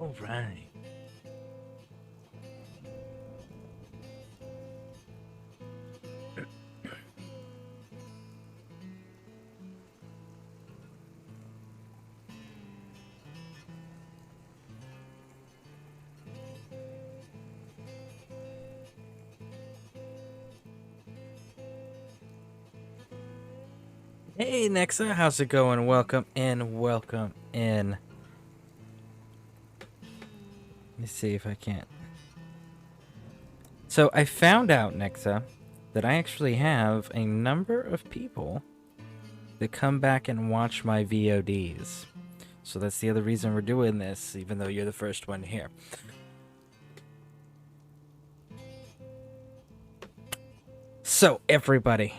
All right. Hey, Nexa, how's it going? Welcome in, welcome in. Let me see if I can't. So I found out, Nexa, that I actually have a number of people that come back and watch my VODs. So that's the other reason we're doing this, even though you're the first one here. So, everybody,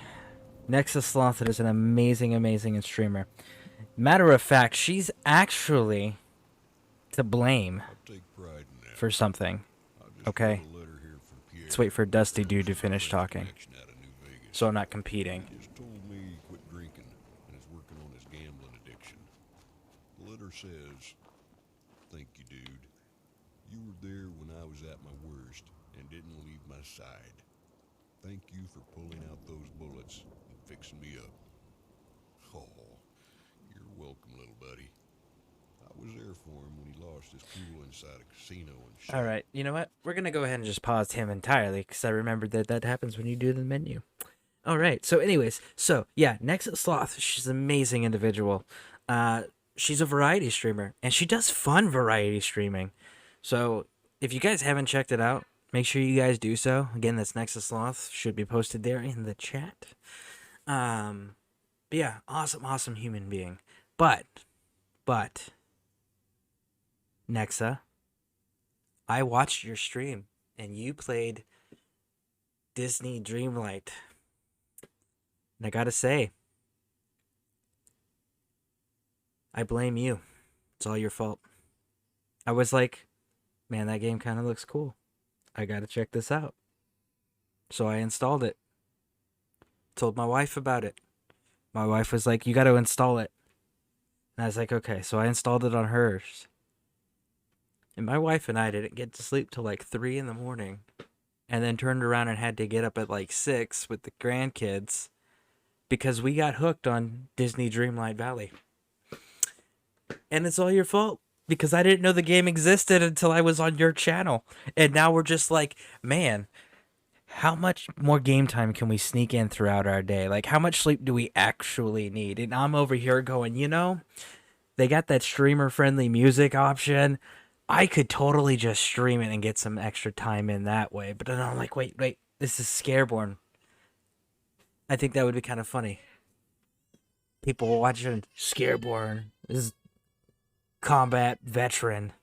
Nexa Sloth is an amazing streamer. Matter of fact, she's actually to blame for something. Okay? Let's wait for Dusty Dude to finish talking, so I'm not competing. Just told me he quit drinking and is working on his gambling addiction. The letter says, "Thank you, dude. You were there when I was at my worst and didn't leave my side. Thank you for pulling out those bullets and fixing me up." Oh, you're welcome, little buddy. I was there for him when he lost his cool inside a casino and shit. All right, you know what? We're gonna go ahead and just pause him entirely because I remembered that happens when you do the menu. All right. So, anyways, yeah, Nexa Sloth. She's an amazing individual. She's a variety streamer, and she does fun variety streaming. So, if you guys haven't checked it out, make sure you guys do so. Again, that's Nexa Sloth. Should be posted there in the chat. But yeah, awesome human being. But, Nexa, I watched your stream, and you played Disney Dreamlight. And I gotta say, I blame you. It's all your fault. I was like, man, that game kind of looks cool. I gotta check this out. So I installed it. Told my wife about it. My wife was like, you gotta install it. And I was like, okay. So I installed it on hers. And my wife and I didn't get to sleep till like 3 in the morning. And then turned around and had to get up at like 6 with the grandkids. Because we got hooked on Disney Dreamlight Valley. And it's all your fault. Because I didn't know the game existed until I was on your channel. And now we're just like, man, how much more game time can we sneak in throughout our day? Like, how much sleep do we actually need? And I'm over here going, they got that streamer-friendly music option. I could totally just stream it and get some extra time in that way. But then I'm like, wait, this is Scareborne. I think that would be kind of funny. People watching Scareborne. This is combat veteran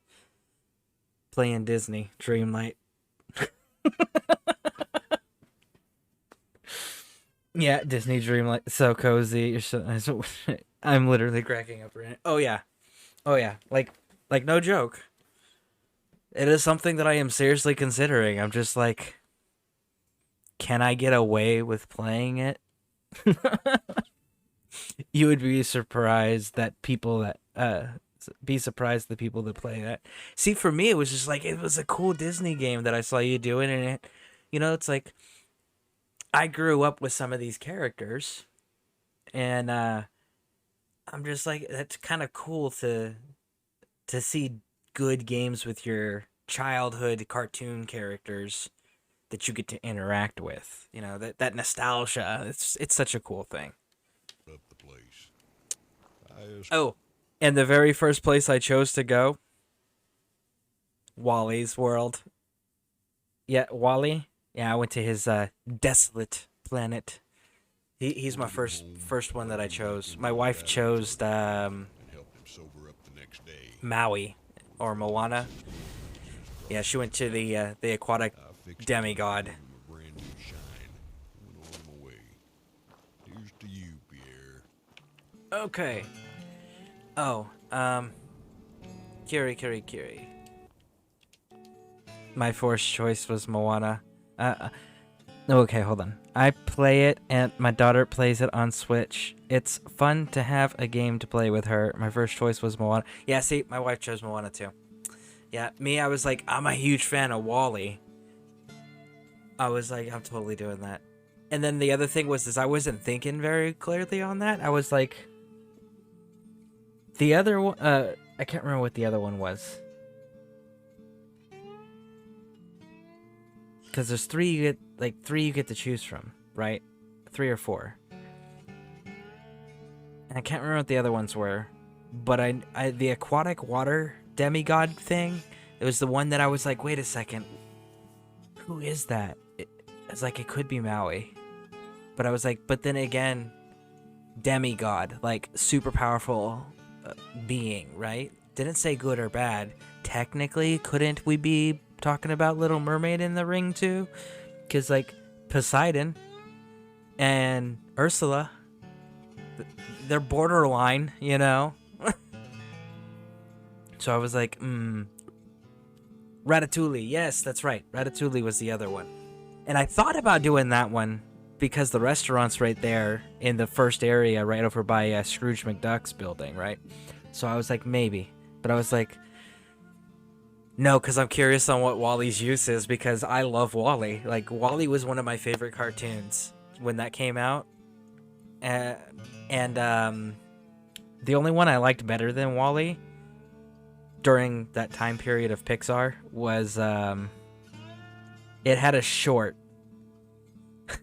playing Disney Dreamlight. Yeah, Disney Dreamlight. So cozy. I'm literally cracking up right now. Oh yeah. Like no joke. It is something that I am seriously considering. I'm just like, can I get away with playing it? You would be surprised that people that the people that play that. See, for me, it was just like, it was a cool Disney game that I saw you doing, and it's like, I grew up with some of these characters, and I'm just like, that's kind of cool to see good games with your childhood cartoon characters that you get to interact with. That nostalgia. It's such a cool thing. Up the place. Oh, and the very first place I chose to go, Wally's World. Yeah, Wally. Yeah, I went to his desolate planet. He's my first one that I chose. My wife chose Maui or Moana. Yeah, she went to the aquatic demigod. Here's to you, Pierre. Okay. Oh, Kiri. My first choice was Moana. Okay, hold on. I play it, and my daughter plays it on Switch. It's fun to have a game to play with her. My first choice was Moana. Yeah, see, my wife chose Moana too. Yeah, me, I was like, I'm a huge fan of Wally. I was like, I'm totally doing that. And then the other thing was, is I wasn't thinking very clearly on that. I was like, the other one, I can't remember what the other one was. Because there's three you get to choose from, right? 3 or 4. And I can't remember what the other ones were. But the aquatic water demigod thing, it was the one that I was like, wait a second, who is that? It's like, it could be Maui. But I was like, but then again, demigod, like super powerful being, right? Didn't say good or bad. Technically, couldn't we be talking about Little Mermaid in the ring too? Because, like, Poseidon and Ursula, they're borderline, you know? So I was like, Ratatouille. Yes, that's right. Ratatouille was the other one. And I thought about doing that one because the restaurant's right there in the first area, right over by Scrooge McDuck's building, right? So I was like, maybe. But I was like, no, because I'm curious on what Wally's use is, because I love Wally. Like, Wally was one of my favorite cartoons when that came out. And the only one I liked better than Wally during that time period of Pixar was it had a short. I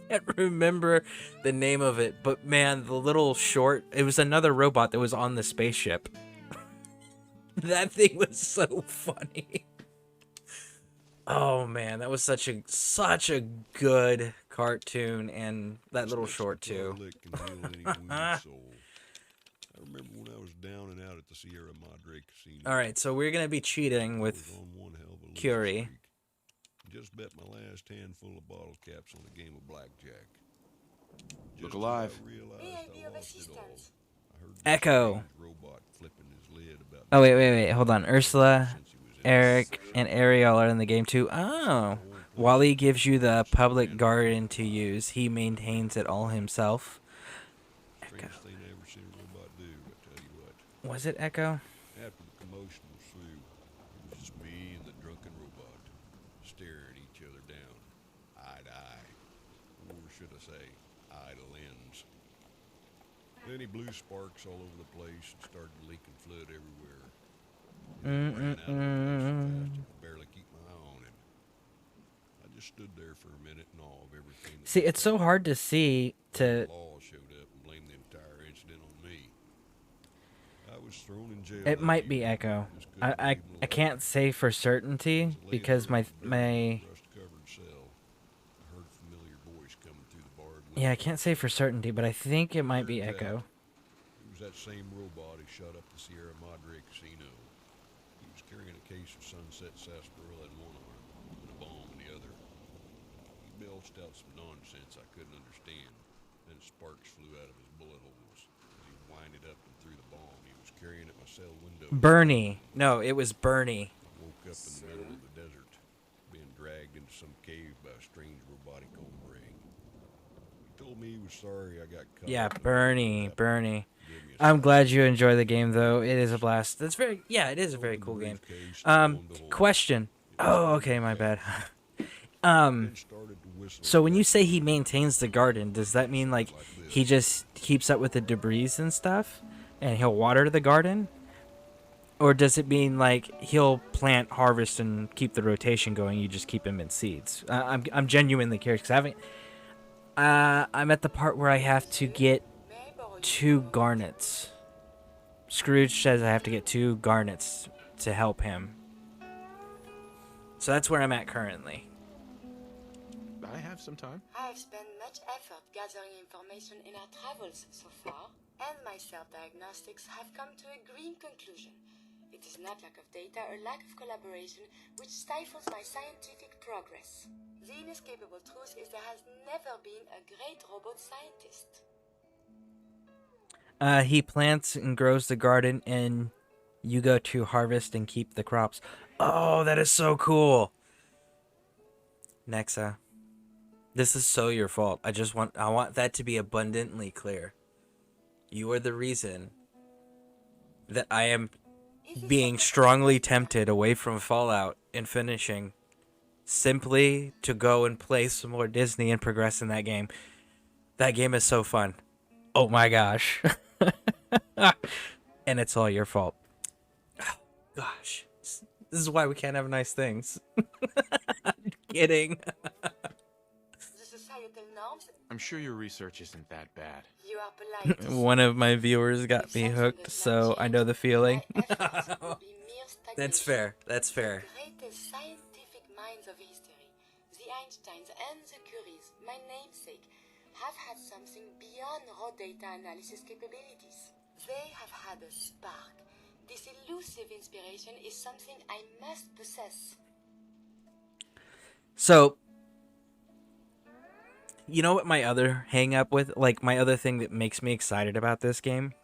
can't remember the name of it, but man, the little short, it was another robot that was on the spaceship. That thing was so funny. Oh man, that was such a good cartoon, and that little short too. Garlic can heal any wounded soul. I remember when I was down and out at the Sierra Madre Casino. All right, so we're gonna be cheating I was with on one hell of a losing Curie. streak. Just bet my last handful of bottle caps on a game of blackjack. Look Just alive. as I realized May I I be of lost it all, assistance? I heard this Echo. strange robot flipping his lid about Oh me wait, hold on. Ursula, since he was in Eric, and Ariel are in the game too. Oh, Wally gives you the public garden to use. He maintains it all himself. Echo. Strangest thing I ever seen a robot do, I tell you what. Was it Echo? After the commotion was through, it was just me and the drunken robot, staring each other down, eye to eye. Or should I say, eye to lens. Then he blew sparks all over the place and started leaking fluid everywhere. Ran out of the place so fast I could barely keep my eye on him. I just stood there for a minute in awe of everything that See, it's so hard to see the to. law showed up and blamed the entire incident on me. I was thrown in jail. It that might be evening. Echo. Just couldn't I leave him alone. can't say for certainty because my Rust-covered cell. I heard a familiar voice coming through the barred window. yeah, I can't say for certainty, but I think it might be Turns Echo. out, it was that same robot who shot up the Sierra Madre Casino. He was carrying a case of Sunset Sarsaparilla in one arm and a bomb in the other. He belched out some nonsense I couldn't understand. Then sparks flew out of his bullet holes. As he winded up and threw the bomb he was carrying at my cell window. Bernie. No, it was Bernie. I woke up in the middle of the desert, being dragged into some cave by a strange robotic hombre. He told me he was sorry I got caught. Yeah, up in Bernie. the Bernie. Gave me a I'm sign. glad you enjoy the game, though. It is a blast. It is a very cool game. Question. Oh, okay, my bad. Then started to whistle So when you like say he maintains the garden, does that mean like he just keeps up with the debris and stuff, and he'll water the garden, or does it mean like he'll plant, harvest, and keep the rotation going? You just keep him in seeds. I'm genuinely curious because I haven't. I'm at the part where I have to get May I borrow your 2 phone? garnets. Scrooge says I have to get 2 garnets to help him. So that's where I'm at currently. I have some time. I have spent much effort gathering information in our travels so far, and my self-diagnostics have come to a green conclusion. It is not lack of data or lack of collaboration which stifles my scientific progress. The inescapable truth is there has never been a great robot scientist. He plants and grows the garden, and you go to harvest and keep the crops. Oh, that is so cool. Nexa, this is so your fault. I want that to be abundantly clear. You are the reason that I am being strongly tempted away from Fallout and finishing simply to go and play some more Disney and progress in that game. That game is so fun. Oh my gosh. And it's all your fault. Oh, gosh. This is why we can't have nice things. Kidding. The societal norms, I'm sure your research isn't that bad. you are polite to One of my viewers got me hooked, so I know the feeling. my efforts would be mere That's stagnation. fair. That's fair. The greatest scientific minds of history, the Einsteins and the Curies, my namesake, have had something beyond raw data analysis capabilities. They have had a spark. This elusive inspiration is something I must possess. So, you know what my other hang up with, like my other thing that makes me excited about this game?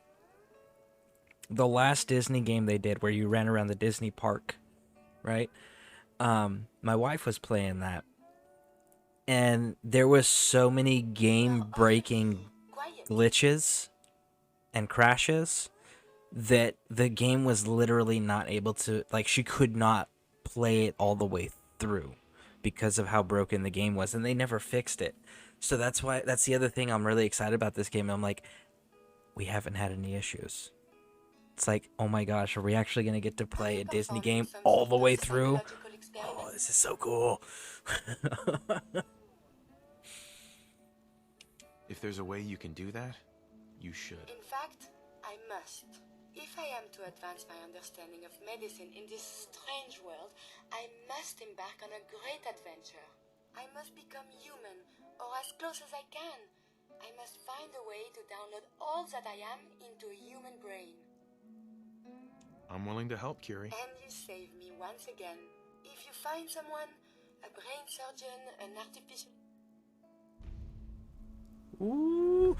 The last Disney game they did where you ran around the Disney park, right? My wife was playing that. And there was so many game-breaking Quiet. glitches and crashes that the game was literally not able to, like, she could not play it all the way through because of how broken the game was, and they never fixed it. So that's the other thing I'm really excited about this game. I'm like, we haven't had any issues. It's like, oh my gosh, are we actually going to get to play a Disney game all the way through? Oh, this is so cool. If there's a way you can do that, you should. In fact, I must. If I am to advance my understanding of medicine in this strange world, I must embark on a great adventure. I must become human, or as close as I can. I must find a way to download all that I am into a human brain. I'm willing to help, Curie. And you save me once again. If you find someone, a brain surgeon, an artificial... Ooh.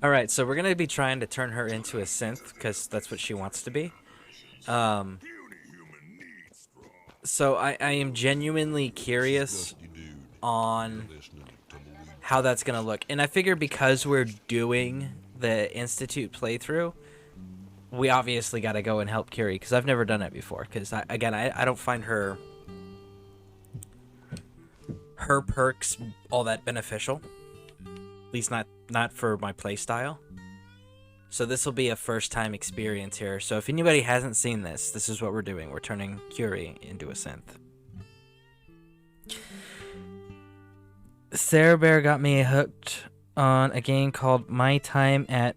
All right, so we're gonna be trying to turn her into a synth because that's what she wants to be. So I am genuinely curious Dusty dude. on Listening to tumbleweed. how that's gonna look, and I figure because we're doing the Institute playthrough, we obviously got to go and help Curie because I've never done it before. Because I don't find her perks all that beneficial. At least not for my play style. So this will be a first time experience here. So if anybody hasn't seen this, this is what we're doing. We're turning Curie into a synth. Sarah Bear got me hooked on a game called My Time at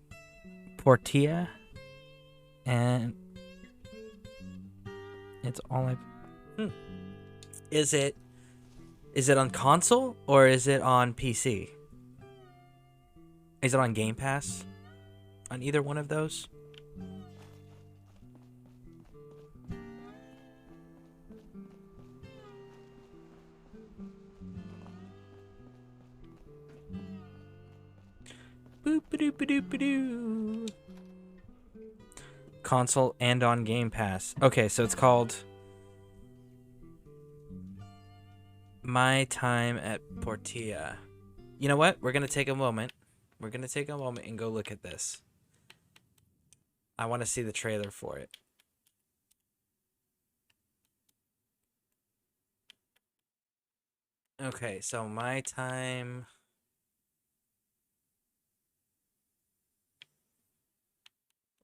Portia. And it's all I... Is it on console or is it on PC? Is it on Game Pass? On either one of those? Boop-a-doop-a-doop-a-doo. Console and on Game Pass. Okay, so it's called My Time at Portia. You know what? We're going to take a moment. We're going to take a moment and go look at this. I want to see the trailer for it. Okay, so My Time...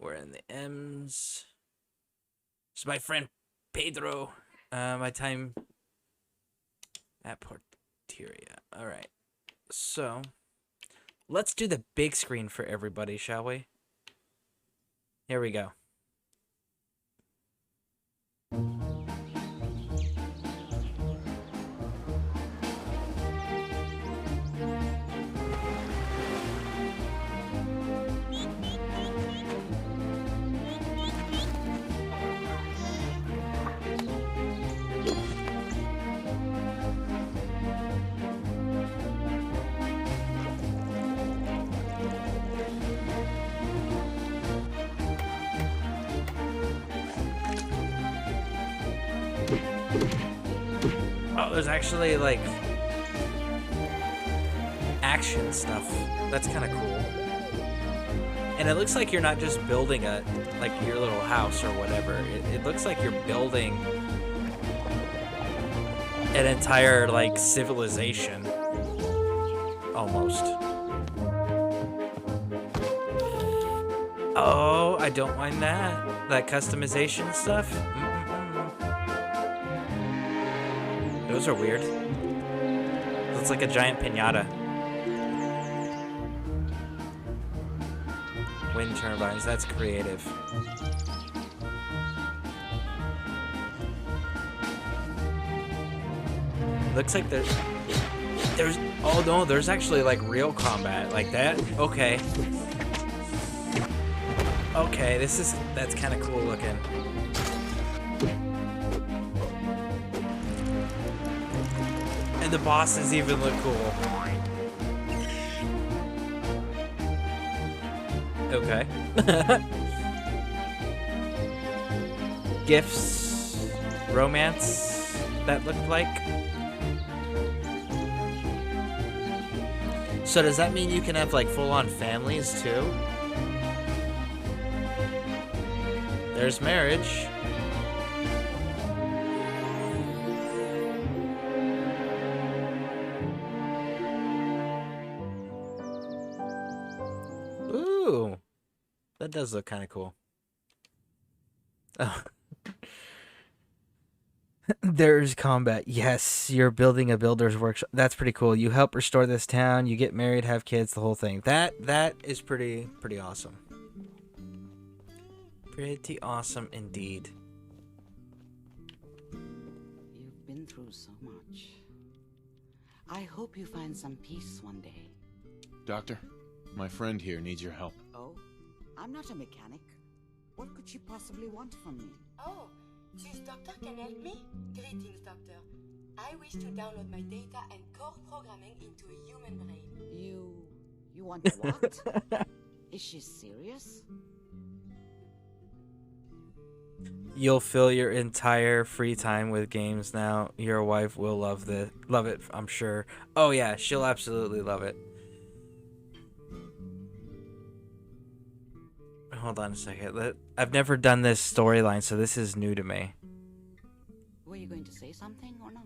We're in the M's. It's my friend Pedro. My time at Porteria. Alright. So, let's do the big screen for everybody, shall we? Here we go. Oh, there's actually, like, action stuff. That's kind of cool. And it looks like you're not just building like your little house or whatever. It looks like you're building an entire like civilization, almost. Oh, I don't mind that. That customization stuff. Those are weird. Looks like a giant piñata. Wind turbines, that's creative. Looks like there's oh no, there's actually like real combat like that. Okay. Okay, that's kind of cool looking. And the bosses even look cool. Okay. Gifts, romance, that looked like. So does that mean you can have like full-on families too? There's marriage. Ooh, that does look kind of cool. Oh. There's combat. Yes, you're building a builder's workshop. That's pretty cool. You help restore this town. You get married, have kids, the whole thing. That is pretty awesome. Pretty awesome indeed. You've been through so much. I hope you find some peace one day. Doctor, my friend here needs your help. Oh, I'm not a mechanic. What could she possibly want from me? Oh, this doctor can help me? Greetings, doctor. I wish to download my data and core programming into a human brain. You want what? Is she serious? You'll fill your entire free time with games now. Your wife will love it, I'm sure. Oh yeah, she'll absolutely love it. Hold on a second. I've never done this storyline, so this is new to me. Were you going to say something or not?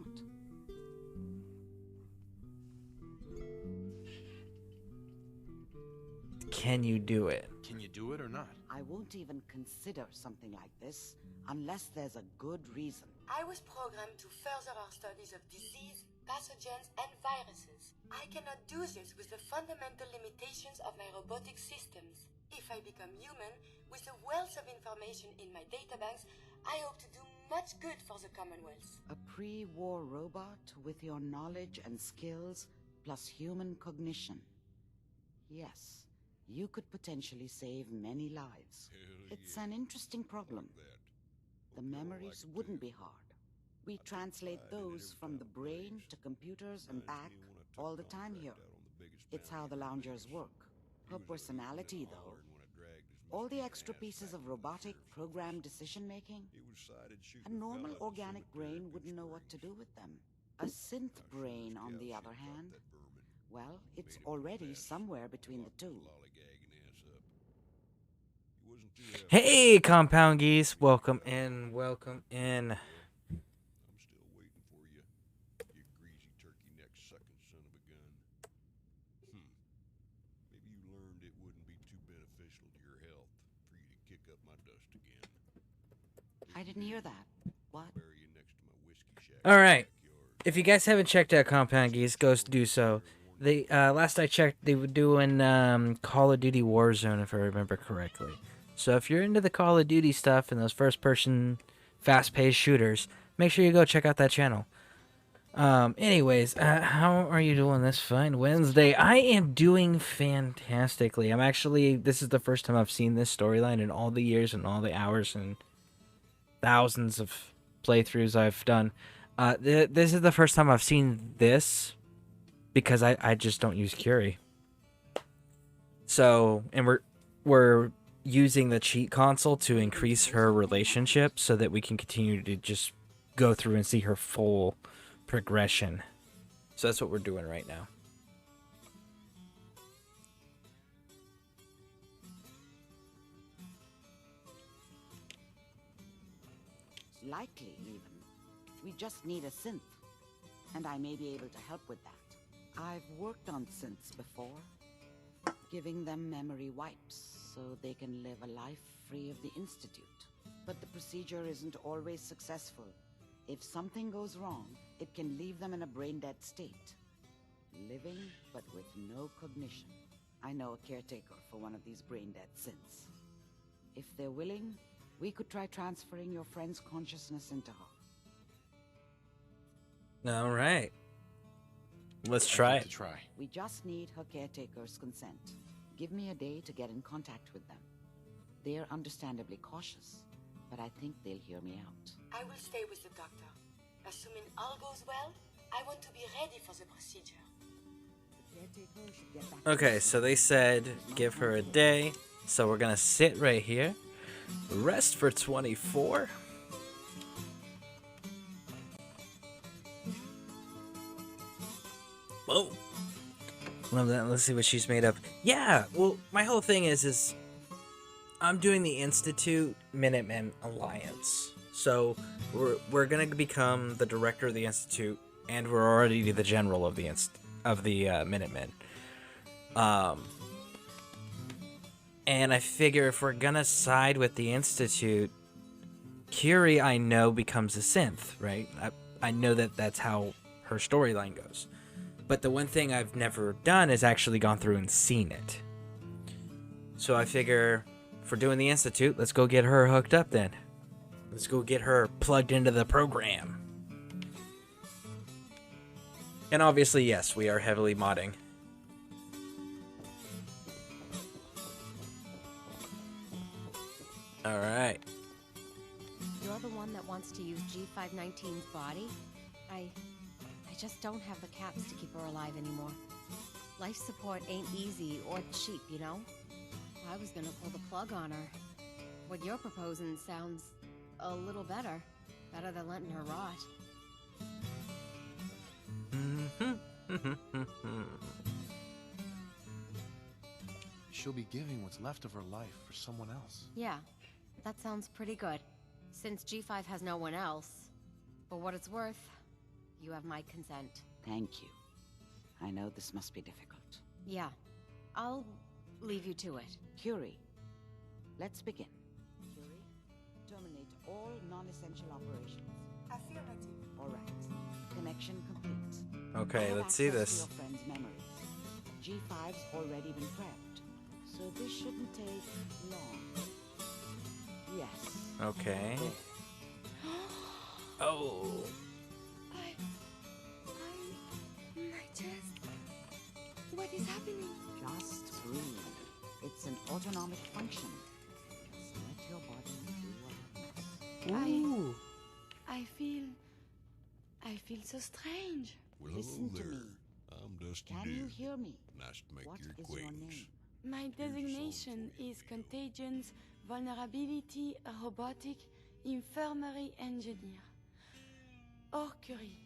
Can you do it? Can you do it or not? I won't even consider something like this unless there's a good reason. I was programmed to further our studies of disease, pathogens, and viruses. I cannot do this with the fundamental limitations of my robotic systems. If I become human, with the wealth of information in my databanks, I hope to do much good for the Commonwealth. A pre-war robot with your knowledge and skills plus human cognition. Yes, you could potentially save many lives. It's an interesting problem. The memories wouldn't be hard. We translate those from the brain to computers and back all the time here. It's how the loungers work. Her personality, though. All the extra pieces of robotic programmed decision-making, a normal organic brain wouldn't know what to do with them. A synth brain, on the other hand, well, it's already somewhere between the two. Hey, Compound Geese. Welcome in. Welcome in. I'm still waiting for you, you greasy turkey-necked sucking son of a gun. Maybe you learned it wouldn't be too beneficial to your health for you to kick up my dust again. I didn't hear that. What? Bury you next to my whiskey shack. All right. If you guys haven't checked out Compound Geese, go do so. They last I checked, they were doing Call of Duty Warzone, if I remember correctly. So if you're into the Call of Duty stuff and those first-person, fast-paced shooters, make sure you go check out that channel. Anyways, how are you doing this fine Wednesday? I am doing fantastically. This is the first time I've seen this storyline in all the years and all the hours and thousands of playthroughs I've done. This is the first time I've seen this because I just don't use Curie. So, and we're using the cheat console to increase her relationship so that we can continue to just go through and see her full progression. So that's what we're doing right now. Likely, even. We just need a synth. And I may be able to help with that. I've worked on synths before. Giving them memory wipes so they can live a life free of the Institute. But the procedure isn't always successful. If something goes wrong, it can leave them in a brain-dead state. Living, but with no cognition. I know a caretaker for one of these brain-dead synths. If they're willing, we could try transferring your friend's consciousness into her. All right. Let's I'd try like it. to try. We just need her caretaker's consent. Give me a day to get in contact with them. They're understandably cautious, but I think they'll hear me out. I will stay with the doctor. Assuming all goes well, I want to be ready for the procedure. The caretaker should get back. Okay, so they said give her a day. So we're gonna sit right here. Rest for 24. Whoa. Love that. Let's see what she's made of. Yeah, well, my whole thing is I'm doing the Institute Minutemen Alliance. So we're gonna become the director of the Institute, and we're already the general of the Minutemen. And I figure if we're gonna side with the Institute, Curie, I know, becomes a synth, right? I know that that's how her storyline goes. But the one thing I've never done is actually gone through and seen it. So I figure, if we're doing the Institute, let's go get her hooked up then. Let's go get her plugged into the program. And obviously, yes, we are heavily modding. Alright. You're the one that wants to use G519's body? I just don't have the caps to keep her alive anymore. Life support ain't easy or cheap, you know? I was gonna pull the plug on her. What you're proposing sounds a little better. Better than letting her rot. She'll be giving what's left of her life for someone else. Yeah, that sounds pretty good. Since G5 has no one else, for what it's worth, you have my consent. Thank you. I know this must be difficult. Yeah, I'll leave you to it. Curie, let's begin. Curie, terminate all non-essential operations. Affirmative. All right. Connection complete. Okay, I have let's see access this. to your friend's memories. G5's already been prepped, so this shouldn't take long. Yes. Okay. There. Oh. My chest. What is happening? Just breathe. It's an autonomic function. Just let your body do what it must. Ooh. I feel so strange. Well, Listen hello to there. me. I'm Dusty Can Dude. you hear me? Nice to make What your is your acquaintance. name? My designation is Contagions, Vulnerability, Robotic, Infirmary Engineer. Curie.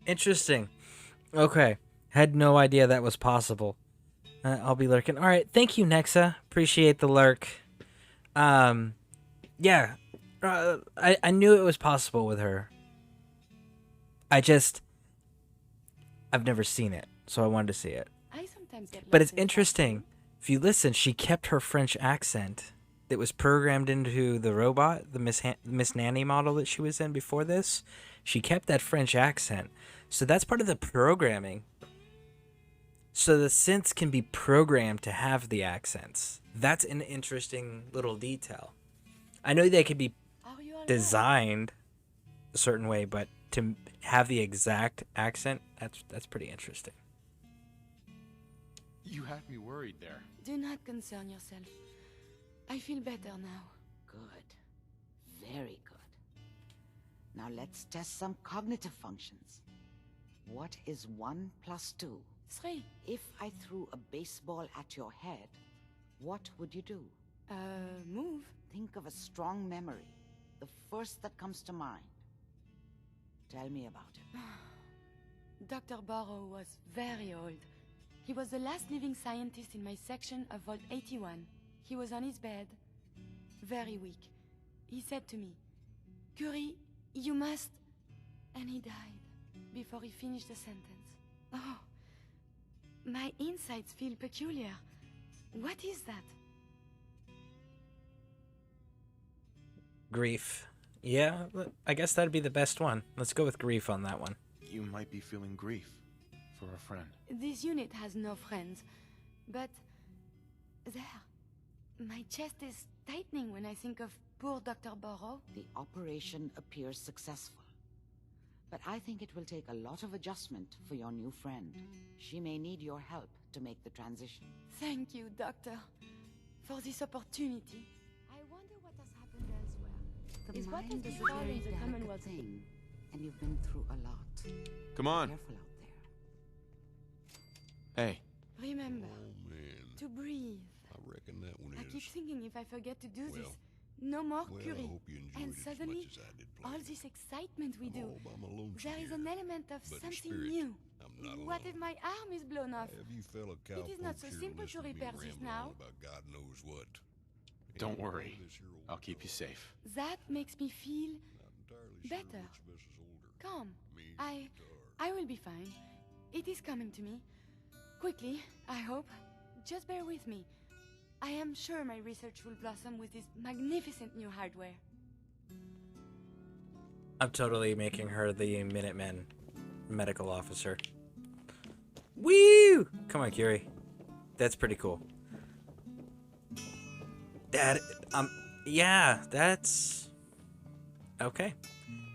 Interesting. Okay. Had no idea that was possible. I'll be lurking. All right. Thank you, Nexa. Appreciate the lurk. Yeah. I knew it was possible with her. I've never seen it, so I wanted to see it. I sometimes get But lost it's in the interesting. If you listen, she kept her French accent that was programmed into the robot, the Miss Nanny model that she was in before this. She kept that French accent. So that's part of the programming. So the synths can be programmed to have the accents. That's an interesting little detail. I know they could be Are you all right? designed a certain way, but to have the exact accent, that's pretty interesting. You had me worried there. Do not concern yourself. I feel better now. Good. Very good. Now let's test some cognitive functions. What is 1 plus 2? 3. If I threw a baseball at your head, what would you do? Move. Think of a strong memory, the first that comes to mind. Tell me about it. Dr. Barrow was very old. He was the last living scientist in my section of Vault 81. He was on his bed, very weak. he said to me, "Curie, you must..." And he died before he finished the sentence. Oh, my insides feel peculiar. What is that? Grief. Yeah, I guess that'd be the best one. Let's go with grief on that one. You might be feeling grief for a friend. This unit has no friends, but there, my chest is tightening when I think of poor Dr. Burrow. The operation appears successful. But I think it will take a lot of adjustment for your new friend. She may need your help to make the transition. Thank you, Doctor, for this opportunity. I wonder what has happened elsewhere. The Is what mind has is a befallen very the delicate Commonwealth thing, and you've been through a lot. Come on. Careful out there. Hey. Remember Oh, man. to breathe. I reckon that one I keep is. thinking if I forget to do this, Well, no more Well, I Curie. hope you enjoyed And it suddenly, as much as I did all playing. this excitement we I'm do, all by my lonesome there is here, an element of but in something spirit, new. I'm not What alone. if my arm is blown off? Have you fellow It is not cowpokes so here simple to listen me repair this ramble now. on about God knows what? Don't Ain't none of worry. this here old I'll keep you talk. safe. That makes me feel Not entirely better. sure which of us is older. calm. Me or I the guitar. I will be fine. It is coming to me. Quickly, I hope. Just bear with me. I am sure my research will blossom with this magnificent new hardware. I'm totally making her the Minutemen medical officer. Woo! Come on, Curie. That's pretty cool. That, yeah, that's okay.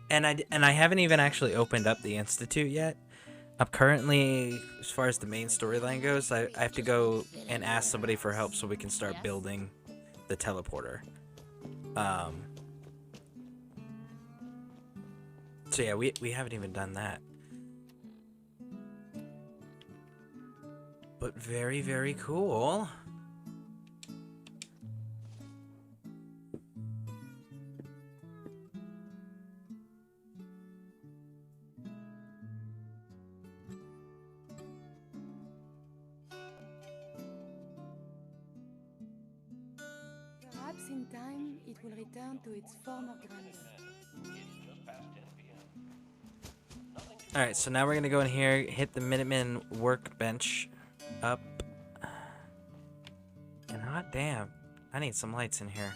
And I haven't even actually opened up the Institute yet. I'm currently, as far as the main storyline goes, I have to go and ask somebody for help so we can start building the teleporter. So yeah, we haven't even done that. But very, very cool. Perhaps in time it will return to its former grandeur. Alright, so now we're gonna go in here, hit the Minutemen workbench up. And hot damn, I need some lights in here.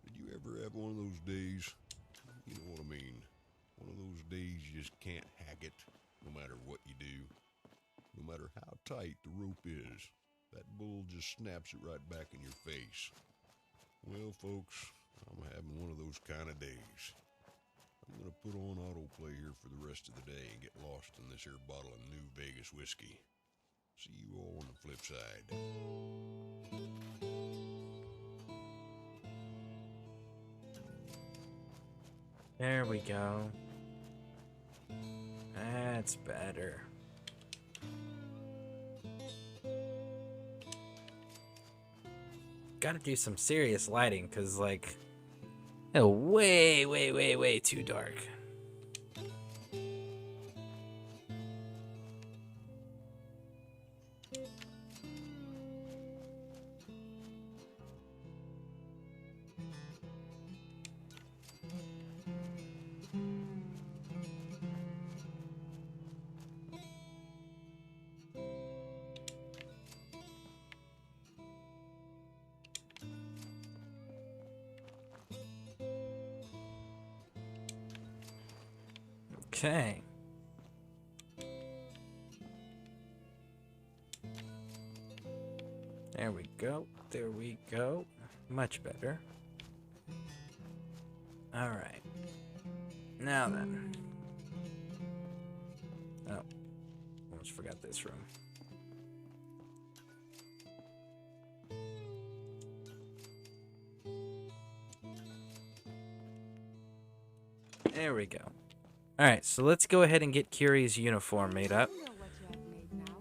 Did you ever have one of those days? You know what I mean. One of those days you just can't hack it, no matter what you do. No matter how tight the rope is, that bull just snaps it right back in your face. Well, folks, I'm having one of those kind of days. I'm gonna put on autoplay here for the rest of the day and get lost in this here bottle of New Vegas whiskey. See you all on the flip side. There we go. That's better. Gotta do some serious lighting, cause like, oh, way too dark. Okay. There we go. There we go. Much better. Alright. Now then. Oh. forgot this room. There we go. Alright, so let's go ahead and get Curie's uniform made up. You know what you have made now.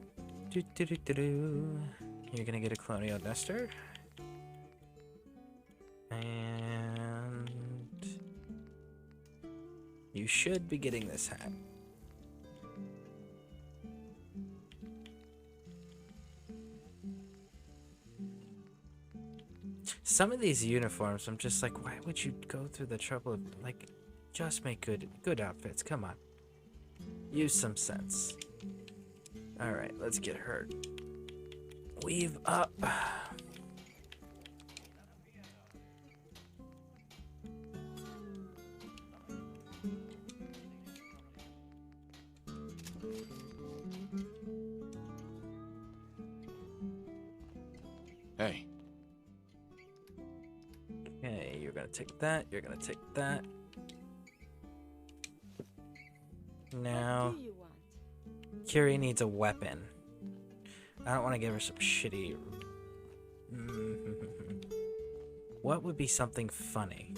Do-do-do-do-do. You're gonna get a colonial duster. And you should be getting this hat. Some of these uniforms, I'm just like, why would you go through the trouble of, like, just make good outfits? Come on. Use some sense. Alright, let's get her. Weave up. Hey, Okay, you're gonna take that, you're gonna take that. Now, What do you want? Curie needs a weapon. I don't want to give her some shitty... What would be something funny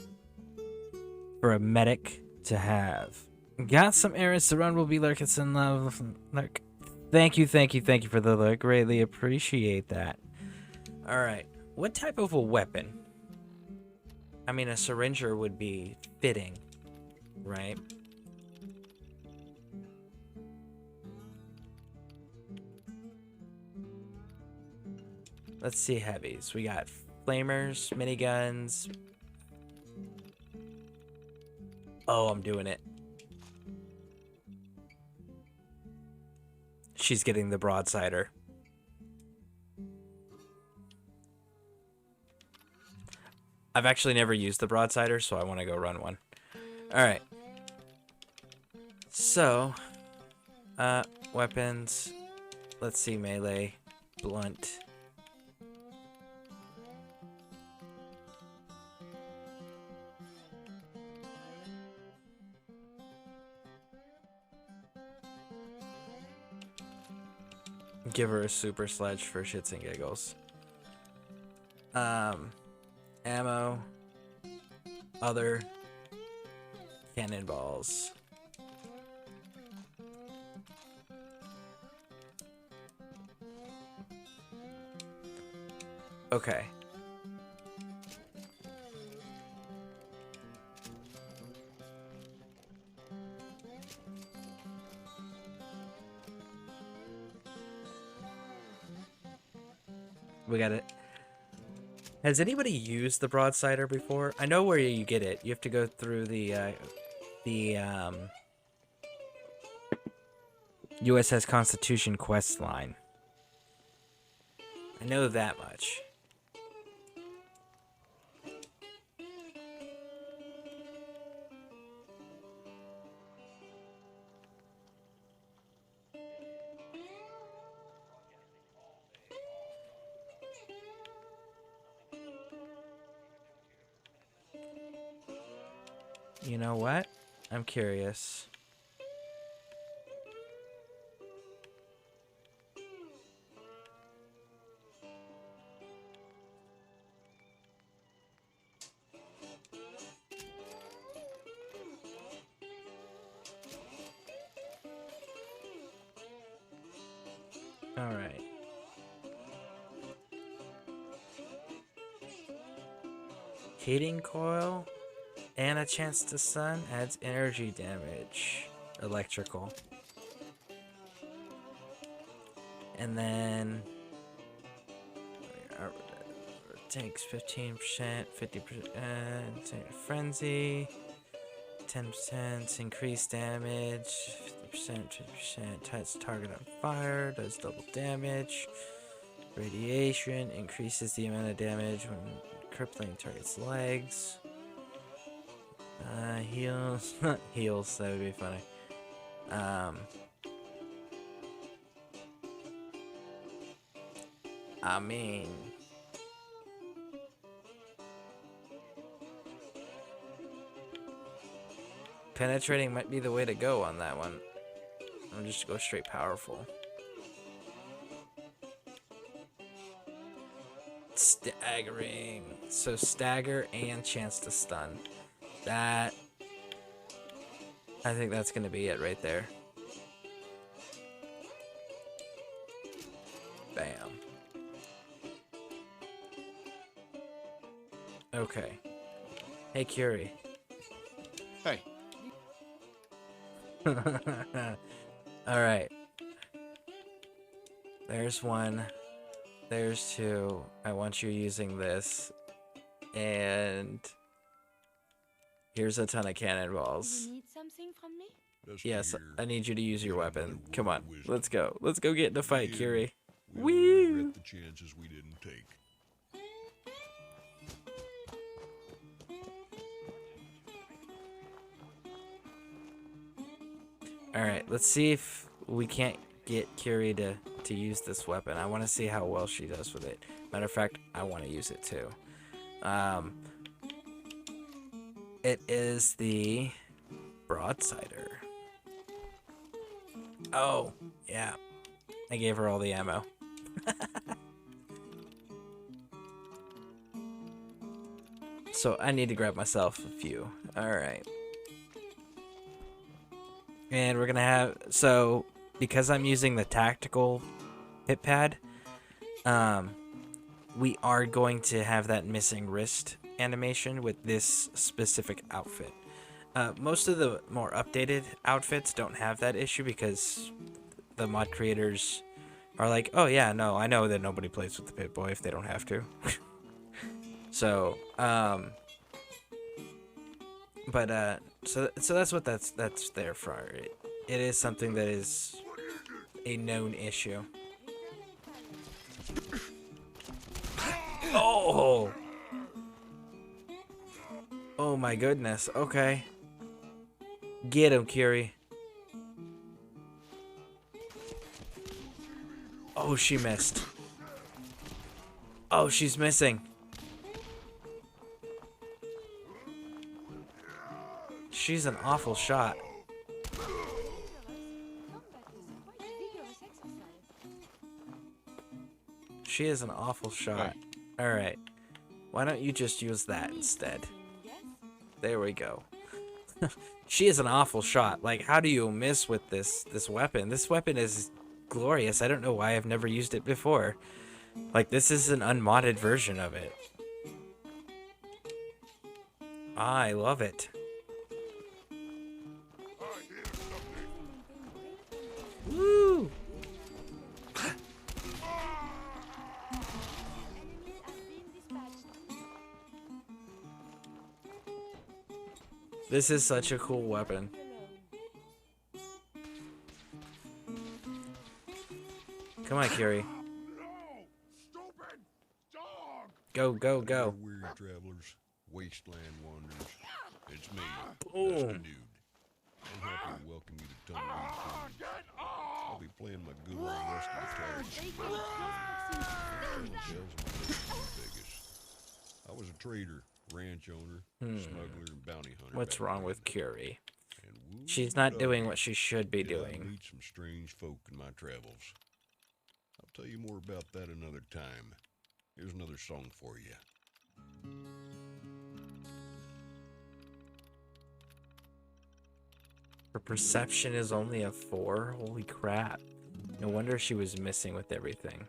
for a medic to have? Got some errands to run, will be lurkers in love. Lurk. Thank you for the lurk. Greatly appreciate that. Alright, what type of a weapon? I mean, a syringer would be fitting, right? Let's see heavies. We got flamers, miniguns. Oh, I'm doing it. She's getting the broadsider. I've actually never used the broadsider, so I want to go run one. Alright. So, weapons. Let's see, melee, blunt. Give her a super sledge for shits and giggles. Ammo. Other. Cannonballs. Okay. We got it. Has anybody used the broadsider before? I know where you get it. You have to go through the USS Constitution quest line. I know that much. You know what? I'm curious. All right. Heating coil and a chance to stun adds energy damage. Electrical. And then takes 15%, 50% frenzy, 10% increased damage, 50%, 50% sets target on fire, does double damage. Radiation increases the amount of damage when crippling target's legs. Heals. Heals, that would be funny. I mean, penetrating might be the way to go on that one. I'm just go straight powerful. Staggering. So stagger and chance to stun. That, I think that's gonna be it right there. Bam. Okay. Hey, Curie. Hey, Alright. There's one. There's two. I want you using this. And here's a ton of cannonballs. You need something from me? Just to Yes, hear I need you to use your yet another weapon. word Come of on. wisdom. Let's go. Let's go get in a fight, Yeah, Curie. We Woo! don't regret the chances we didn't take. Alright, let's see if we can't get Curie to use this weapon. I want to see how well she does with it. Matter of fact, I want to use it too. It is the broadsider. Oh, yeah. I gave her all the ammo. So I need to grab myself a few. Alright. And we're gonna have, so because I'm using the tactical hit pad, we are going to have that missing wrist animation with this specific outfit. Most of the more updated outfits don't have that issue because the mod creators are like, oh yeah, no, I know that nobody plays with the Pit-Boy if they don't have to. So, so that's what that's there for. It is something that is a known issue. Oh! Oh my goodness, okay. Get him, Curie. Oh, she missed. Oh, she's missing. She's an awful shot. She is an awful shot. Alright. Why don't you just use that instead? There we go. She is an awful shot. Like, how do you miss with this weapon? This weapon is glorious. I don't know why I've never used it before. Like, this is an unmodded version of it. I love it. Woo! This is such a cool weapon. Come on, Curie. Go, go, go. Weary travelers, wasteland wanderers. It's me, Boom. Dusty Dude. I'm happy to welcome you to Tumbleweed Plains. I'll be playing my good old rusty guitar. I was a trader, ranch owner, smuggler, and bounty hunter. What's back wrong then. with Curie? And woo She's not doing doggy, what she should be did I doing. meet some strange folk in my travels. I'll tell you more about that another time. Here's another song for you. Her perception is only a 4? Holy crap. No wonder she was missing with everything.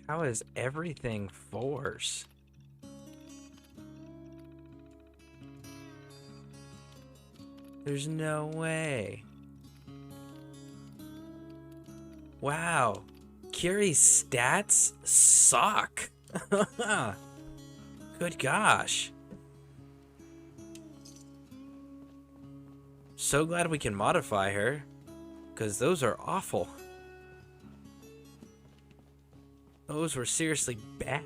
How is everything 4s? There's no way. Wow. Curie's stats suck. Good gosh. So glad we can modify her, because those are awful. Those were seriously bad.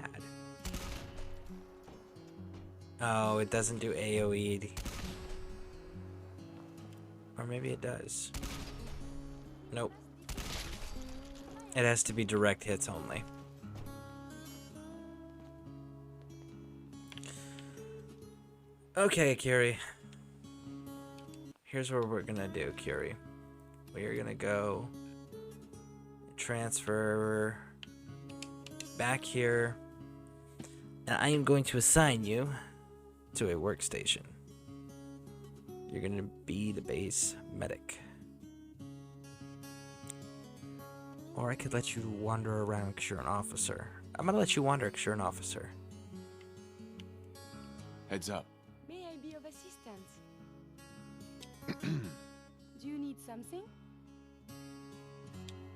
Oh, it doesn't do AoE. Or maybe it does. Nope. It has to be direct hits only. Okay, Curie. here's what we're gonna do, Curie. We are gonna go transfer back here, and I am going to assign you to a workstation. You're gonna be the base medic. Or I could let you wander around because you're an officer. I'm gonna let you wander because you're an officer. Heads up. May I be of assistance? Do you need something?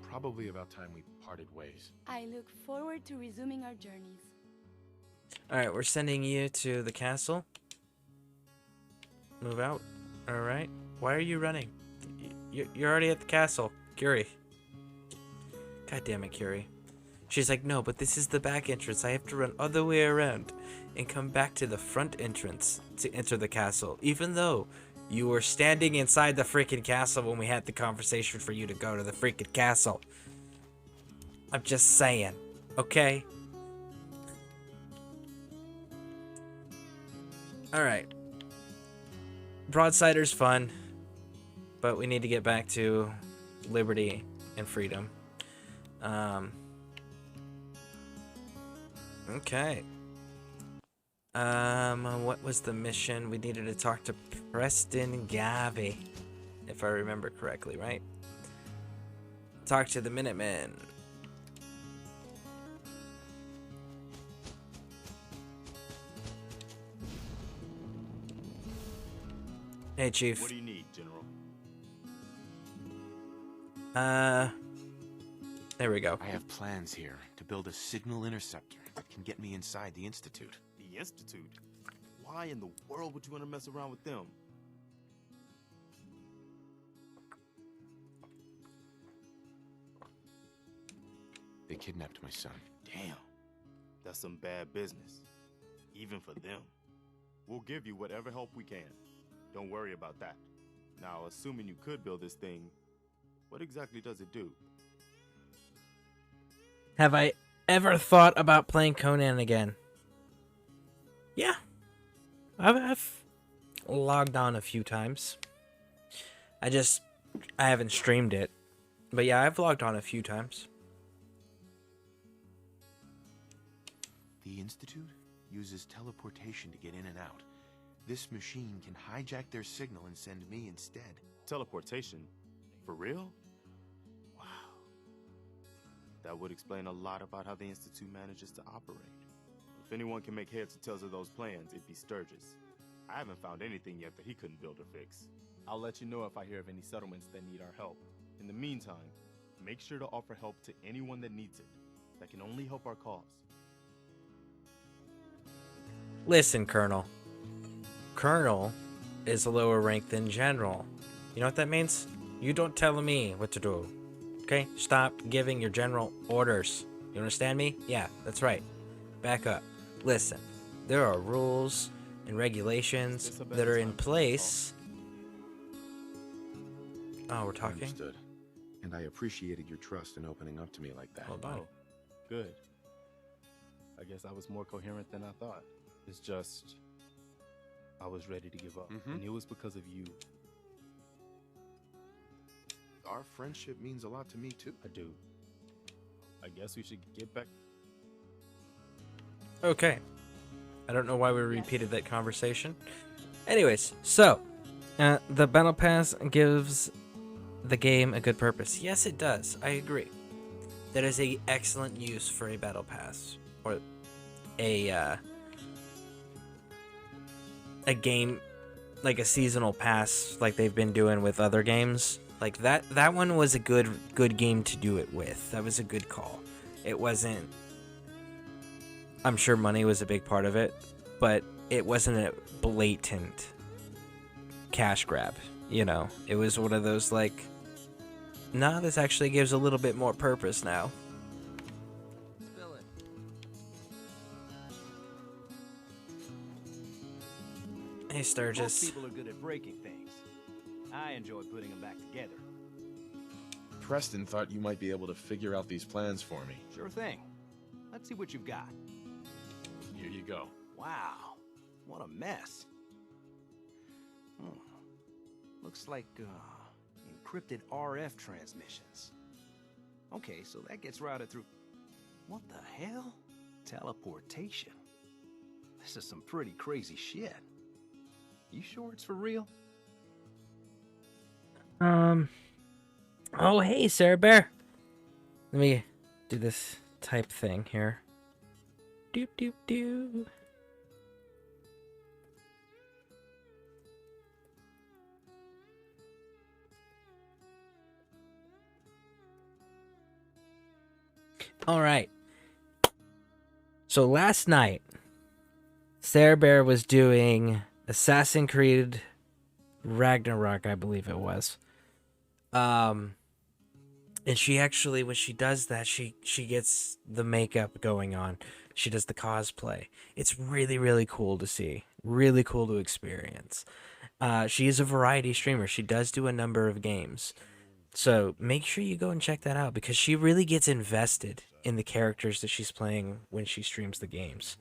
Probably about time we parted ways. I look forward to resuming our journeys. Alright, we're sending you to the castle. Move out. Alright. Why are you running? You're already at the castle. Curie. God damn it, Curie. She's like, no, but this is the back entrance. I have to run all the way around and come back to the front entrance to enter the castle. Even though you were standing inside the freaking castle when we had the conversation for you to go to the freaking castle. I'm just saying. Okay? Alright. Broadsider's fun, but we need to get back to liberty and freedom. Okay. What was the mission? We needed to talk to Preston Gavi, if I remember correctly, right? Talk to the Minutemen. Hey, Chief. What do you need, General? There we go. I have plans here to build a signal interceptor that can get me inside the Institute. The Institute? Why in the world would you want to mess around with them? They kidnapped my son. Damn. That's some bad business. Even for them. We'll give you whatever help we can. Don't worry about that. Now, assuming you could build this thing, what exactly does it do? Have I ever thought about playing Conan again? Yeah. I've logged on a few times. I haven't streamed it. But yeah, I've logged on a few times. The Institute uses teleportation to get in and out. This machine can hijack their signal and send me instead. Teleportation? For real? Wow. That would explain a lot about how the Institute manages to operate. If anyone can make heads or tails of those plans, it'd be Sturgis. I haven't found anything yet that he couldn't build or fix. I'll let you know if I hear of any settlements that need our help. In the meantime, make sure to offer help to anyone that needs it. That can only help our cause. Listen, Colonel. Colonel is a lower rank than General. You know what that means? You don't tell me what to do. Okay? Stop giving your General orders. You understand me? Yeah, that's right. Back up. Listen, there are rules and regulations that are in place. Oh, we're talking? Understood. And I appreciated your trust in opening up to me like that. Hold on. Oh, good. I guess I was more coherent than I thought. It's just, I was ready to give up, and it was because of you. Our friendship means a lot to me, too. I do. I guess we should get back. Okay. I don't know why we repeated that conversation. Anyways, so, the Battle Pass gives the game a good purpose. Yes, it does. I agree. That is a excellent use for a Battle Pass. Or a game, like a seasonal pass, like they've been doing with other games. Like that one was a good game to do it with. That was a good call. It wasn't, I'm sure money was a big part of it, but it wasn't a blatant cash grab, you know. It was one of those like, nah, this actually gives a little bit more purpose now. Hey, Sturgis. Most people are good at breaking things. I enjoy putting them back together. Preston thought you might be able to figure out these plans for me. Sure thing. Let's see what you've got. Here you go. Wow, what a mess. Looks like, encrypted RF transmissions. Okay, so that gets routed through... What the hell? Teleportation. This is some pretty crazy shit. You sure it's for real? Oh, hey, Sarah Bear. Let me do this type thing here. Doop, doop, doop. All right. So last night, Sarah Bear was doing Assassin's Creed Ragnarok, I believe it was. And she actually, when she does that, she gets the makeup going on. She does the cosplay. It's really, really cool to see. Really cool to experience. She is a variety streamer. She does do a number of games. So make sure you go and check that out because she really gets invested in the characters that she's playing when she streams the games.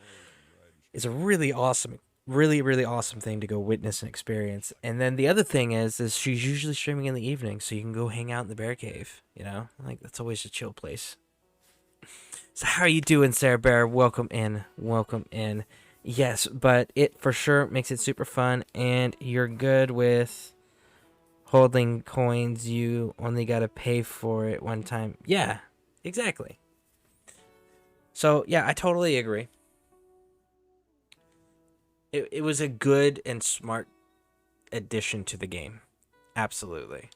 It's a really awesome, really awesome thing to go witness and experience. And then the other thing is she's usually streaming in the evening, so you can go hang out in the bear cave. You know, like that's always a chill place. So how are you doing, Sarah Bear? Welcome in, welcome in. Yes, but it for sure makes it super fun, and you're good with holding coins. You only gotta pay for it one time. Yeah, exactly. So yeah, I totally agree. It was a good and smart addition to the game. Absolutely.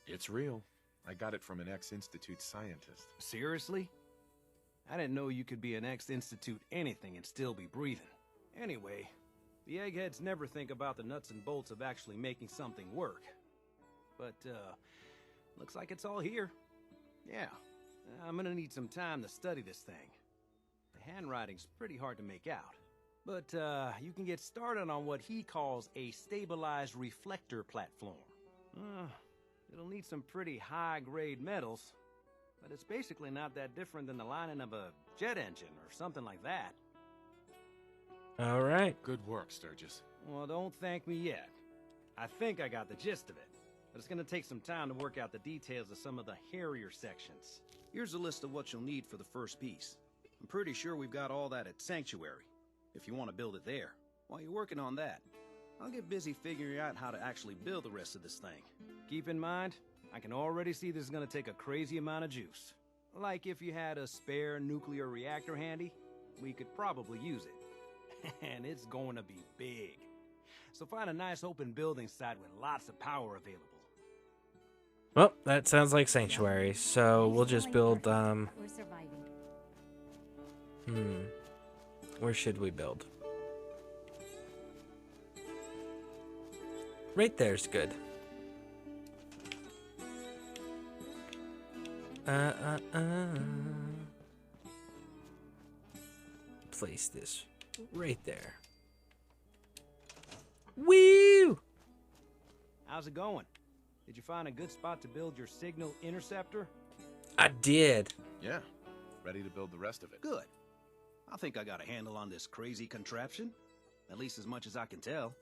It's real. I got it from an ex-Institute scientist. Seriously? I didn't know you could be an ex-Institute anything and still be breathing. Anyway, the eggheads never think about the nuts and bolts of actually making something work. But, looks like it's all here. Yeah, I'm gonna need some time to study this thing. The handwriting's pretty hard to make out. But, you can get started on what he calls a stabilized reflector platform. It'll need some pretty high-grade metals, but it's basically not that different than the lining of a jet engine or something like that. All right. Good work, Sturgis. Well, don't thank me yet. I think I got the gist of it, but it's gonna take some time to work out the details of some of the hairier sections. Here's a list of what you'll need for the first piece. I'm pretty sure we've got all that at Sanctuary, if you want to build it there. While you're working on that, I'll get busy figuring out how to actually build the rest of this thing. Keep in mind, I can already see this is gonna take a crazy amount of juice. Like if you had a spare nuclear reactor handy, we could probably use it. And it's going to be big. So find a nice open building site with lots of power available. Well, that sounds like Sanctuary. So we'll just build, We're surviving. where should we build? Right there's good. Place this right there. Woo! How's it going? Did you find a good spot to build your signal interceptor? I did. Yeah. Ready to build the rest of it. Good. I think I got a handle on this crazy contraption. At least as much as I can tell.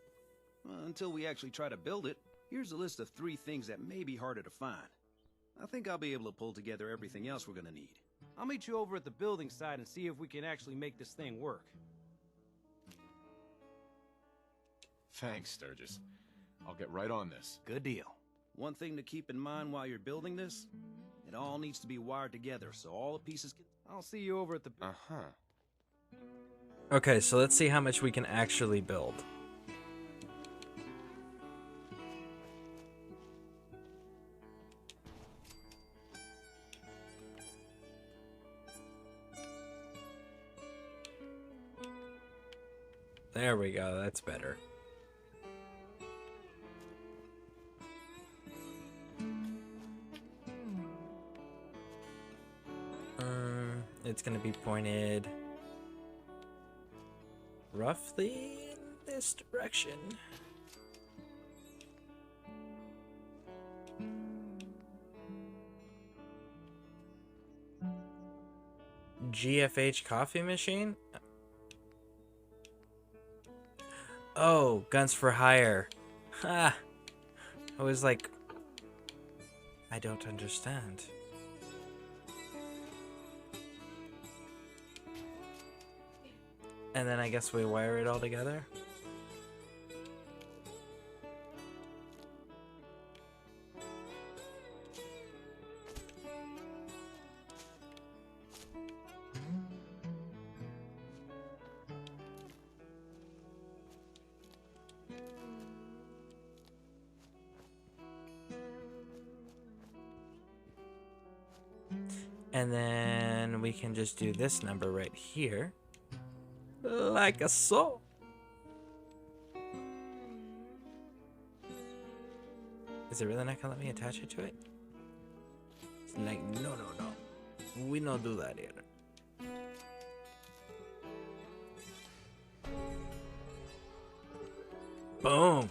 Until we actually try to build it, here's a list of 3 things that may be harder to find. I think I'll be able to pull together everything else we're gonna need. I'll meet you over at the building site and see if we can actually make this thing work. Thanks, Sturgis. I'll get right on this. Good deal. One thing to keep in mind while you're building this, it all needs to be wired together so all the pieces can... I'll see you over at the... Okay, so let's see how much we can actually build. There we go, that's better. It's gonna be pointed roughly in this direction. GFH coffee machine? Oh, guns for hire. Ha! I was like, I don't understand. And then I guess we wire it all together. And then we can just do this number right here. Like a so. Is it really not gonna let me attach it to it? It's like, no. We don't do that here. Boom.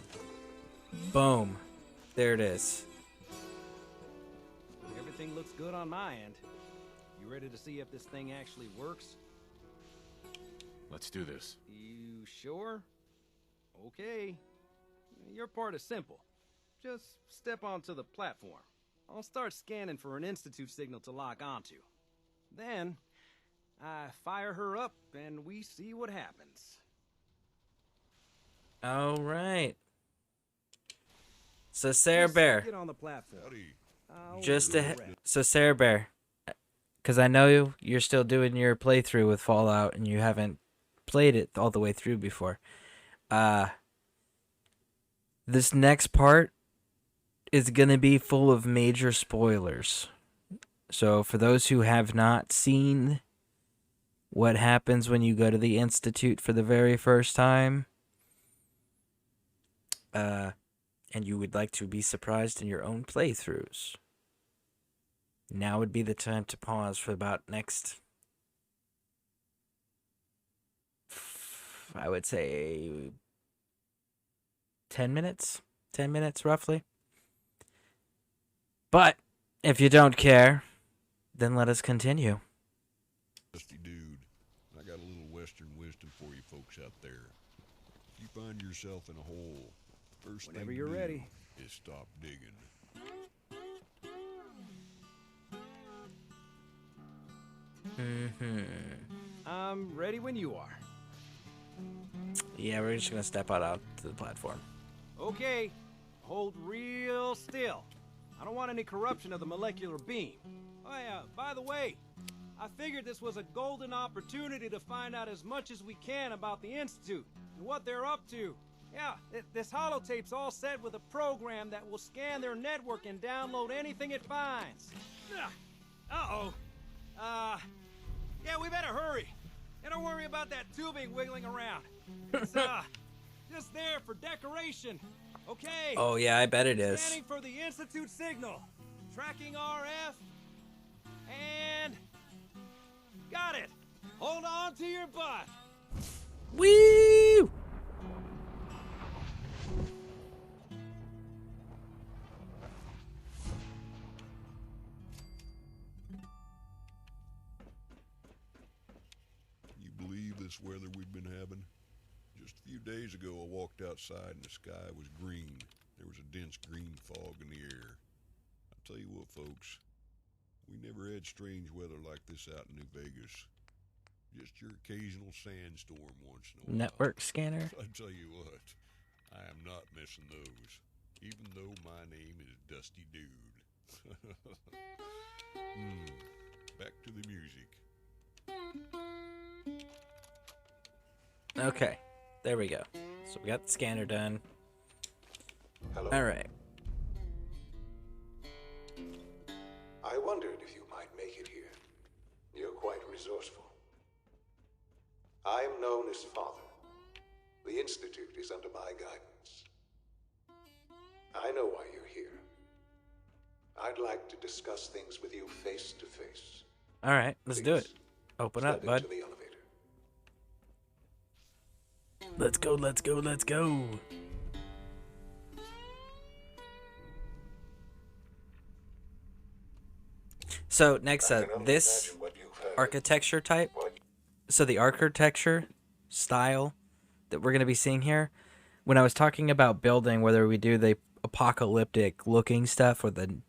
Boom. There it is. Everything looks good on my end. You ready to see if this thing actually works? Let's do this. You sure? Okay. Your part is simple. Just step onto the platform. I'll start scanning for an Institute signal to lock onto. Then, I fire her up and we see what happens. All right. So Sarah Bear. Get on the platform. Howdy. So Sarah Bear, because I know you're still doing your playthrough with Fallout and you haven't played it all the way through before. This next part is gonna be full of major spoilers. So for those who have not seen what happens when you go to the Institute for the very first time, and you would like to be surprised in your own playthroughs, now would be the time to pause for about next, I would say, 10 minutes? 10 minutes, roughly. But, if you don't care, then let us continue. Dusty dude, I got a little Western wisdom for you folks out there. If you find yourself in a hole, first Whenever thing you're to do ready. is stop digging. I'm ready when you are. Yeah, we're just gonna step out to the platform. Okay, hold real still. I don't want any corruption of the molecular beam. Oh yeah, by the way, I figured this was a golden opportunity to find out as much as we can about the Institute and what they're up to. Yeah, this holotape's all set with a program that will scan their network and download anything it finds. Uh-oh. Yeah, we better hurry. And don't worry about that tubing wiggling around. It's, just there for decoration. Okay. Oh yeah, I bet it is. Scanning for the Institute signal. Tracking RF. And... got it. Hold on to your butt. Woo! You believe this weather we've been having? Just a few days ago, I walked outside and the sky was green. There was a dense green fog in the air. I'll tell you what, folks, we never had strange weather like this out in New Vegas. Just your occasional sandstorm once in a while. Network scanner. I tell you what, I am not missing those, even though my name is Dusty Dude. Back to the music. Okay, there we go. So we got the scanner done. Hello. All right. I wondered if you might make it here. You're quite resourceful. I am known as Father. The Institute is under my guidance. I know why you're here. I'd like to discuss things with you face to face. All right, let's do it. Open up, Step bud. into the elevator. Let's go, let's go, let's go. So, next, I can only this imagine what you've heard. architecture type, so the architecture style that we're going to be seeing here, when I was talking about building, whether we do the apocalyptic looking stuff or the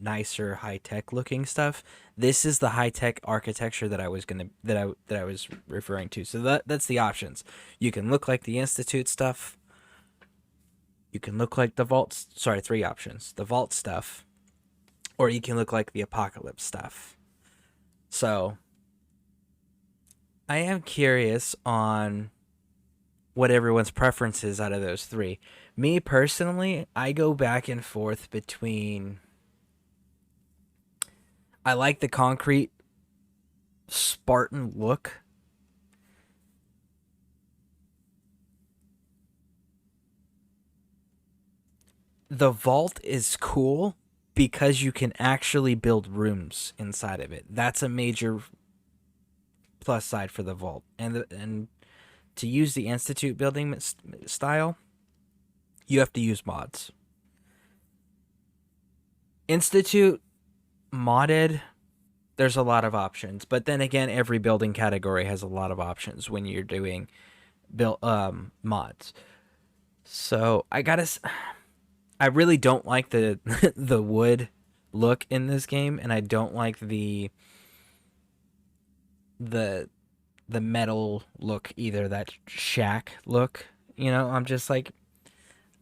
nicer high tech looking stuff. This is the high tech architecture that I was referring to. So that's the options. You can look like the Institute stuff. You can look like the Vault. Sorry, three options: the Vault stuff, or you can look like the Apocalypse stuff. So I am curious on what everyone's preference is out of those three. Me personally, I go back and forth between. I like the concrete Spartan look. The vault is cool because you can actually build rooms inside of it. That's a major plus side for the vault. And to use the Institute building style, you have to use mods. Institute modded, there's a lot of options, but then again, every building category has a lot of options when you're doing mods. So I really don't like the the wood look in this game, and I don't like the metal look either, that shack look. I'm just like,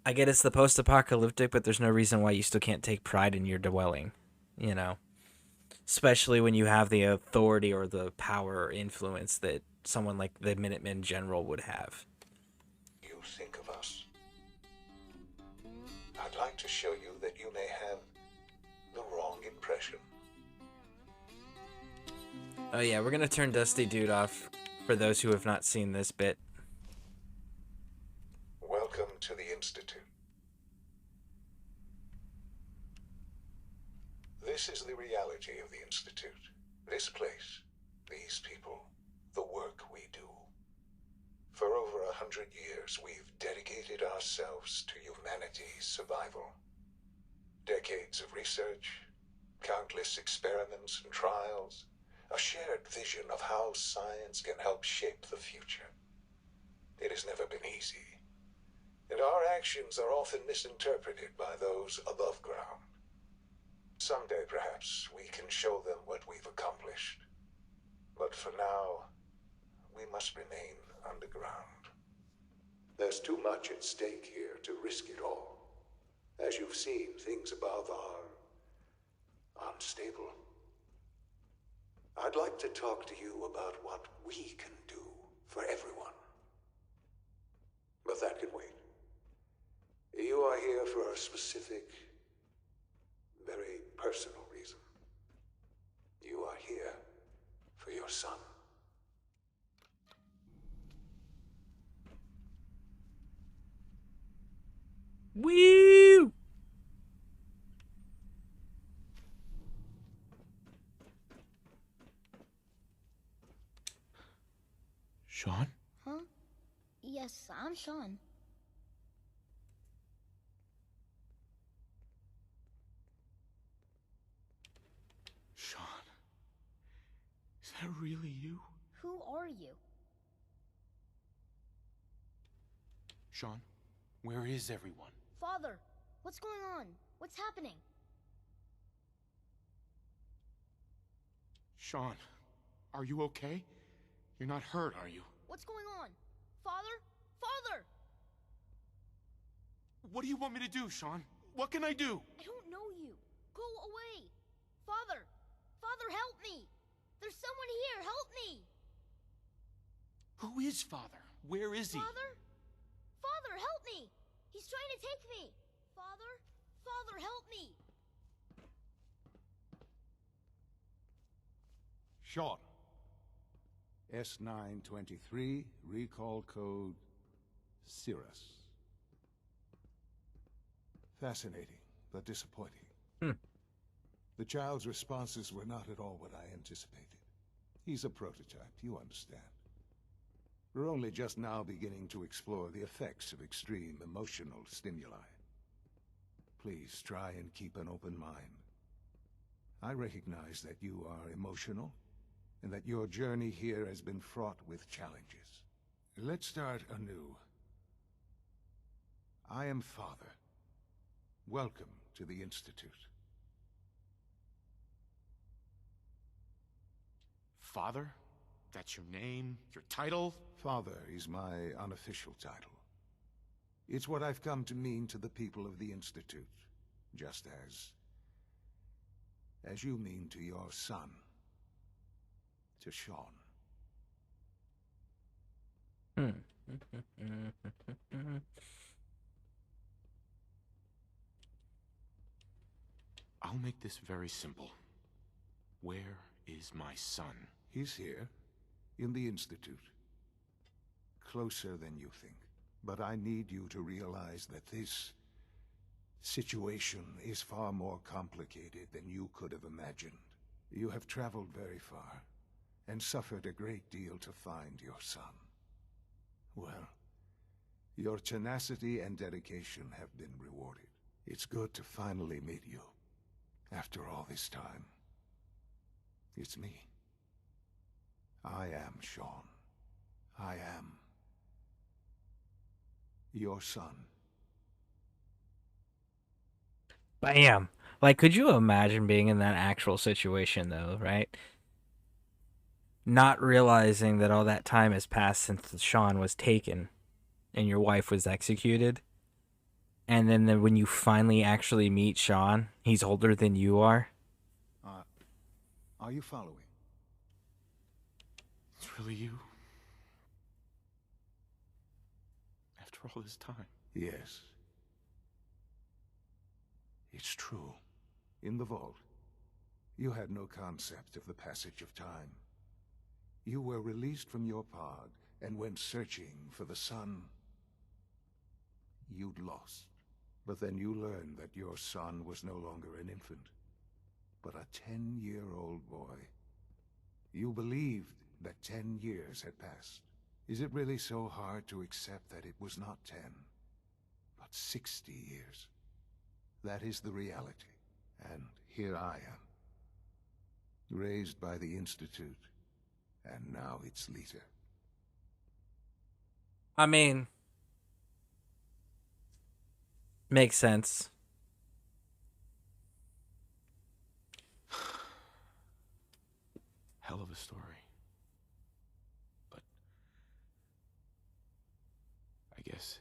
I get it's the post-apocalyptic, but there's no reason why you still can't take pride in your dwelling, you know? Especially when you have the authority or the power or influence that someone like the Minutemen General would have. You think of us. I'd like to show you that you may have the wrong impression. Oh yeah, we're gonna turn Dusty Dude off for those who have not seen this bit. Welcome to the Institute. This is the reality of the Institute. This place, these people, the work we do. For over 100 years, we've dedicated ourselves to humanity's survival. Decades of research, countless experiments and trials, a shared vision of how science can help shape the future. It has never been easy, and our actions are often misinterpreted by those above ground. Someday, perhaps, we can show them what we've accomplished. But for now, we must remain underground. There's too much at stake here to risk it all. As you've seen, things above are unstable. I'd like to talk to you about what we can do for everyone. But that can wait. You are here for a specific, very personal reason. You are here for your son. Woo! Sean? Huh? Yes, I'm Sean. Sean? Is that really you? Who are you? Sean, where is everyone? Father, what's going on? What's happening? Sean, are you okay? You're not hurt, are you? What's going on? Father? Father! What do you want me to do, Sean? What can I do? I don't know you. Go away. Father! Father, help me! There's someone here, help me! Who is Father? Where is he? Father? Father, help me! He's trying to take me! Father? Father, help me! Sean. S923, recall code Cirrus. Fascinating, but disappointing. The child's responses were not at all what I anticipated. He's a prototype, you understand. We're only just now beginning to explore the effects of extreme emotional stimuli. Please try and keep an open mind. I recognize that you are emotional, and that your journey here has been fraught with challenges. Let's start anew. I am Father. welcome to the Institute. Father? That's your name? Your title? Father is my unofficial title. It's what I've come to mean to the people of the Institute, just as you mean to your son, to Sean. I'll make this very simple. Where is my son? He's here, in the Institute. Closer than you think. But I need you to realize that this situation is far more complicated than you could have imagined. You have traveled very far, and suffered a great deal to find your son. Well, your tenacity and dedication have been rewarded. It's good to finally meet you, after all this time. It's me. I am Sean. I am your son. Bam. Like, could you imagine being in that actual situation, though, right? Not realizing that all that time has passed since Sean was taken and your wife was executed. And then when you finally actually meet Sean, he's older than you are. Are you following? It's really you? After all this time? Yes. It's true. In the vault, you had no concept of the passage of time. You were released from your pod and went searching for the son you'd lost. But then you learned that your son was no longer an infant, but a 10-year-old boy. You believed that 10 years had passed. Is it really so hard to accept that it was not 10, but 60 years? That is the reality. And here I am, raised by the Institute, and now its leader. I mean, makes sense. Hell of a story. But I guess